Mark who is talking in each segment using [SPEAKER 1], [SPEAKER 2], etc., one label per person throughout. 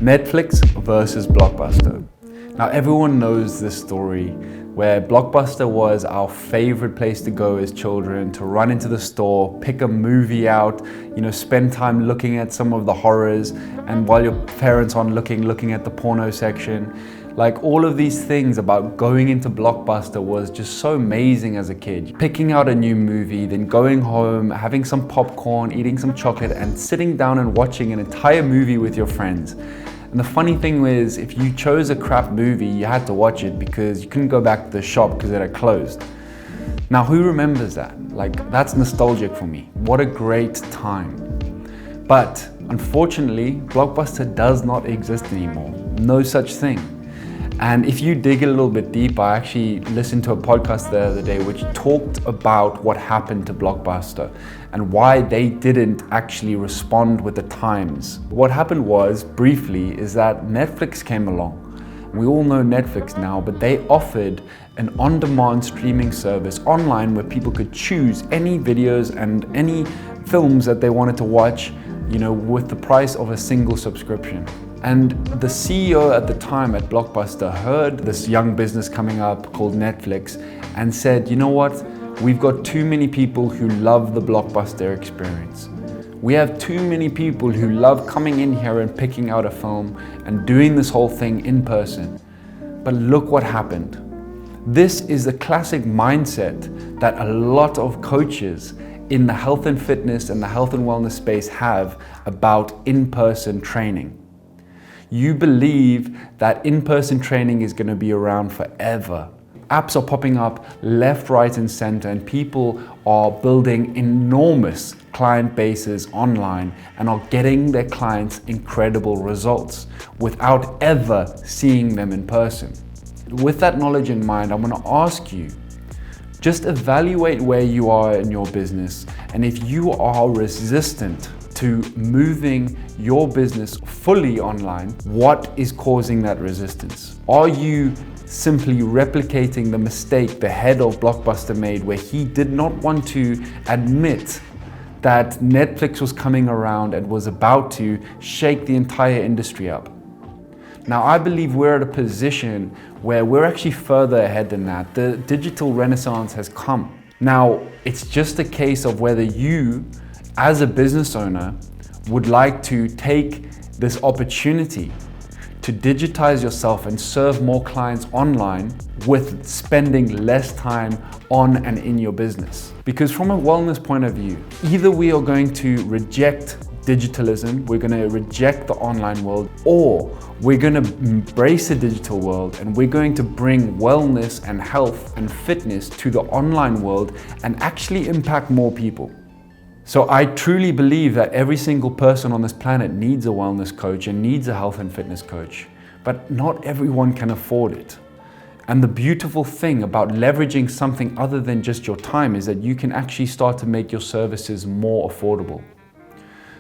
[SPEAKER 1] Netflix versus Blockbuster. Now everyone knows this story where Blockbuster was our favorite place to go as children, to run into the store, pick a movie out, spend time looking at some of the horrors, and while your parents aren't looking at the porno section. Like all of these things about going into Blockbuster was just so amazing as a kid. Picking out a new movie, then going home, having some popcorn, eating some chocolate, and sitting down and watching an entire movie with your friends. And the funny thing is, if you chose a crap movie, you had to watch it because you couldn't go back to the shop because it had closed. Now, who remembers that? Like, that's nostalgic for me. What a great time. But unfortunately, Blockbuster does not exist anymore. No such thing. And if you dig a little bit deep, I actually listened to a podcast the other day which talked about what happened to Blockbuster and why they didn't actually respond with the times. What happened was, briefly, is that Netflix came along. We all know Netflix now, but they offered an on-demand streaming service online where people could choose any videos and any films that they wanted to watch, with the price of a single subscription. And the CEO at the time at Blockbuster heard this young business coming up called Netflix and said, you know what? We've got too many people who love the Blockbuster experience. We have too many people who love coming in here and picking out a film and doing this whole thing in person. But look what happened. This is the classic mindset that a lot of coaches in the health and fitness and the health and wellness space have about in-person training. You believe that in-person training is going to be around forever. Apps are popping up left, right, and center, and people are building enormous client bases online and are getting their clients incredible results without ever seeing them in person. With that knowledge in mind, I'm going to ask you, just evaluate where you are in your business, and if you are resistant to moving your business fully online, what is causing that resistance? Are you simply replicating the mistake the head of Blockbuster made, where he did not want to admit that Netflix was coming around and was about to shake the entire industry up? Now, I believe we're at a position where we're actually further ahead than that. The digital renaissance has come. Now, it's just a case of whether you, as a business owner, would like to take this opportunity to digitize yourself and serve more clients online with spending less time on and in your business. Because from a wellness point of view, either we are going to reject digitalism, we're going to reject the online world, or we're going to embrace the digital world and we're going to bring wellness and health and fitness to the online world and actually impact more people. So I truly believe that every single person on this planet needs a wellness coach and needs a health and fitness coach, but not everyone can afford it. And the beautiful thing about leveraging something other than just your time is that you can actually start to make your services more affordable.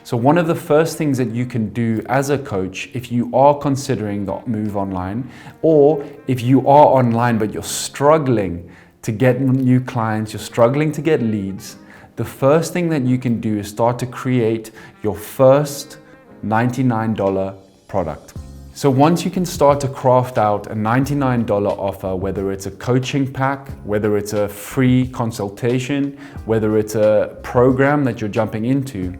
[SPEAKER 1] So one of the first things that you can do as a coach, if you are considering the move online, or if you are online but you're struggling to get new clients, you're struggling to get leads, the first thing that you can do is start to create your first $99 product. So once you can start to craft out a $99 offer, whether it's a coaching pack, whether it's a free consultation, whether it's a program that you're jumping into,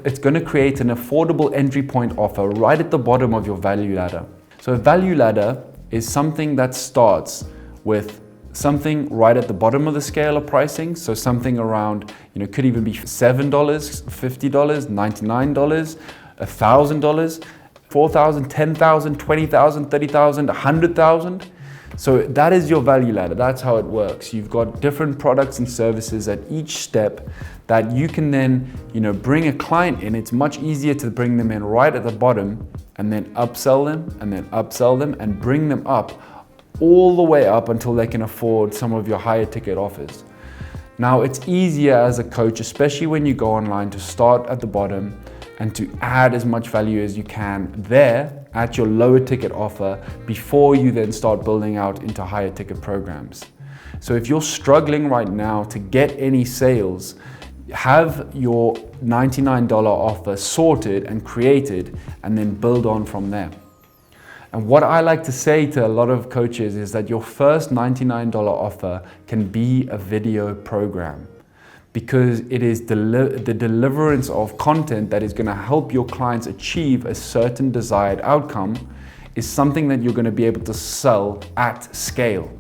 [SPEAKER 1] it's going to create an affordable entry point offer right at the bottom of your value ladder. So a value ladder is something that starts with something right at the bottom of the scale of pricing. So something around, could even be $7, $50, $99, $1,000, $4,000, $10,000, $20,000, $30,000, $100,000. So that is your value ladder. That's how it works. You've got different products and services at each step that you can then, bring a client in. It's much easier to bring them in right at the bottom and then upsell them and then upsell them and bring them up all the way up until they can afford some of your higher ticket offers. Now, it's easier as a coach, especially when you go online, to start at the bottom and to add as much value as you can there at your lower ticket offer before you then start building out into higher ticket programs. So if you're struggling right now to get any sales, have your $99 offer sorted and created and then build on from there. And what I like to say to a lot of coaches is that your first $99 offer can be a video program, because it is the deliverance of content that is going to help your clients achieve a certain desired outcome is something that you're going to be able to sell at scale.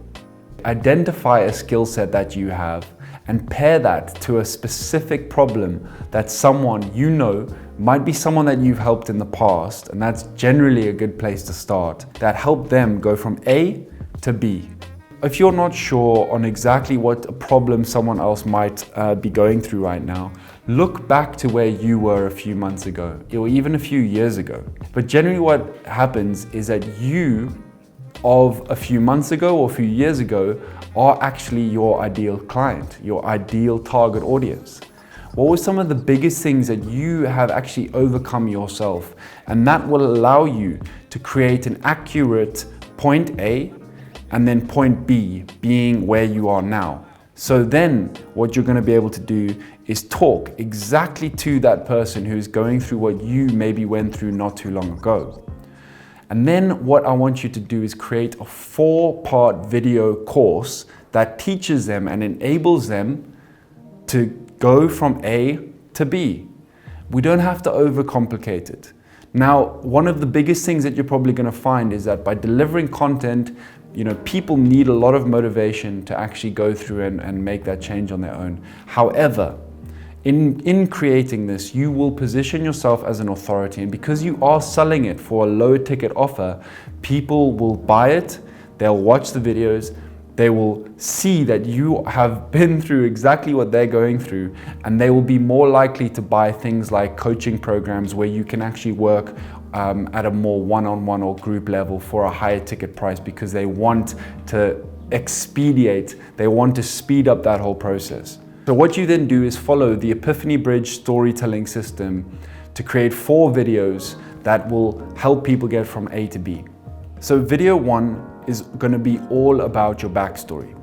[SPEAKER 1] Identify a skill set that you have and pair that to a specific problem that someone you know might be someone that you've helped in the past, and that's generally a good place to start, that help them go from A to B. If you're not sure on exactly what problem someone else might be going through right now, look back to where you were a few months ago, or even a few years ago. But generally what happens is that you, of a few months ago or a few years ago, are actually your ideal client, your ideal target audience. What were some of the biggest things that you have actually overcome yourself? And that will allow you to create an accurate point A and then point B being where you are now. So then what you're going to be able to do is talk exactly to that person who's going through what you maybe went through not too long ago. And then what I want you to do is create a 4-part video course that teaches them and enables them to go from A to B. We don't have to overcomplicate it. Now, one of the biggest things that you're probably going to find is that by delivering content, people need a lot of motivation to actually go through and make that change on their own. However, in creating this, you will position yourself as an authority, and because you are selling it for a low ticket offer, people will buy it, they'll watch the videos, they will see that you have been through exactly what they're going through, and they will be more likely to buy things like coaching programs where you can actually work at a more one-on-one or group level for a higher ticket price, because they want to expedite, they want to speed up that whole process. So what you then do is follow the Epiphany Bridge storytelling system to create 4 videos that will help people get from A to B. So video 1 is going to be all about your backstory.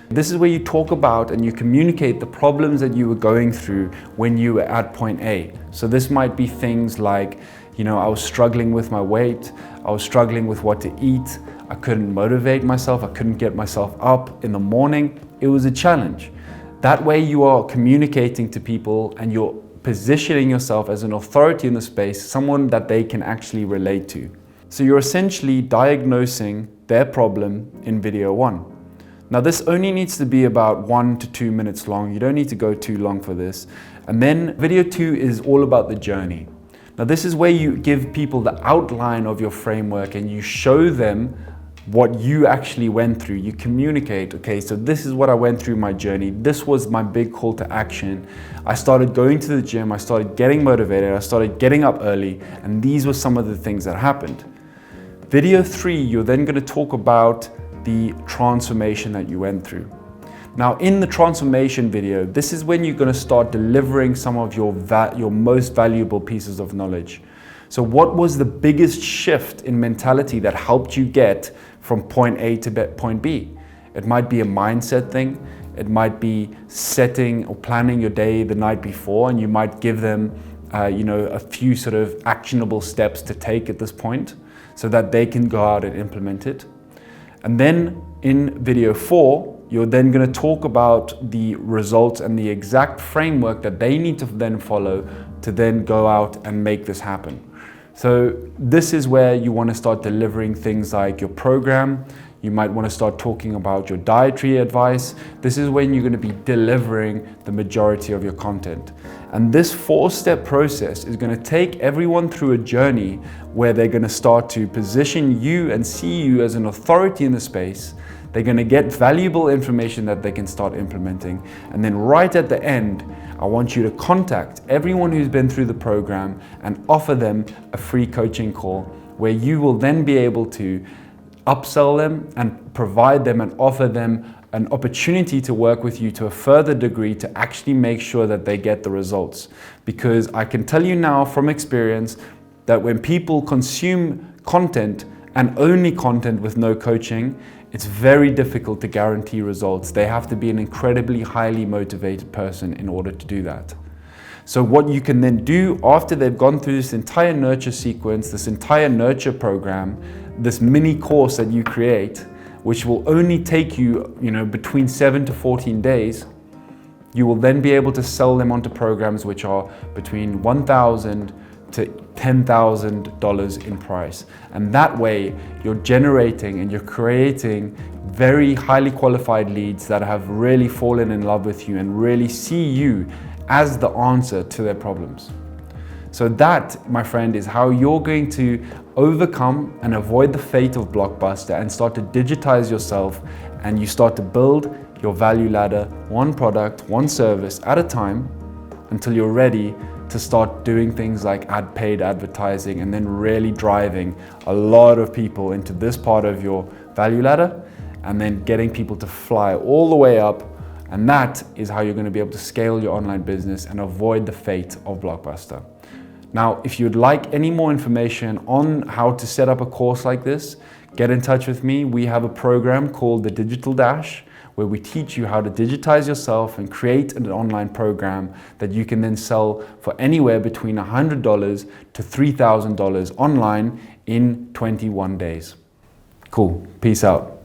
[SPEAKER 1] This is where you talk about and you communicate the problems that you were going through when you were at point A. So this might be things like, I was struggling with my weight, I was struggling with what to eat, I couldn't motivate myself, I couldn't get myself up in the morning. It was a challenge. That way you are communicating to people and you're positioning yourself as an authority in the space, someone that they can actually relate to. So you're essentially diagnosing their problem in video 1. Now this only needs to be about 1 to 2 minutes long. You don't need to go too long for this. And then video 2 is all about the journey. Now this is where you give people the outline of your framework and you show them what you actually went through. You communicate, okay, so this is what I went through my journey. This was my big call to action. I started going to the gym, I started getting motivated, I started getting up early, and these were some of the things that happened. Video 3, you're then going to talk about the transformation that you went through. Now in the transformation video, this is when you're going to start delivering some of your most valuable pieces of knowledge. So what was the biggest shift in mentality that helped you get from point A to point B? It might be a mindset thing. It might be setting or planning your day the night before, and you might give them a few sort of actionable steps to take at this point so that they can go out and implement it. And then in video 4, you're then going to talk about the results and the exact framework that they need to then follow to then go out and make this happen. So this is where you want to start delivering things like your program. You might want to start talking about your dietary advice. This is when you're going to be delivering the majority of your content. And this 4-step process is going to take everyone through a journey where they're going to start to position you and see you as an authority in the space. They're going to get valuable information that they can start implementing. And then right at the end, I want you to contact everyone who's been through the program and offer them a free coaching call where you will then be able to upsell them and provide them and offer them an opportunity to work with you to a further degree to actually make sure that they get the results. Because I can tell you now from experience that when people consume content and only content with no coaching, it's very difficult to guarantee results. They have to be an incredibly highly motivated person in order to do that. So what you can then do after they've gone through this entire nurture sequence, this entire nurture program, this mini course that you create, which will only take you, between 7 to 14 days, you will then be able to sell them onto programs which are between $1,000 to $10,000 in price. And that way you're generating and you're creating very highly qualified leads that have really fallen in love with you and really see you as the answer to their problems. So that, my friend, is how you're going to overcome and avoid the fate of Blockbuster and start to digitize yourself, and you start to build your value ladder, one product, one service at a time, until you're ready to start doing things like paid advertising, and then really driving a lot of people into this part of your value ladder, and then getting people to fly all the way up. And that is how you're going to be able to scale your online business and avoid the fate of Blockbuster. Now, if you'd like any more information on how to set up a course like this, get in touch with me. We have a program called the Digital Dash, where we teach you how to digitize yourself and create an online program that you can then sell for anywhere between $100 to $3,000 online in 21 days. Cool. Peace out.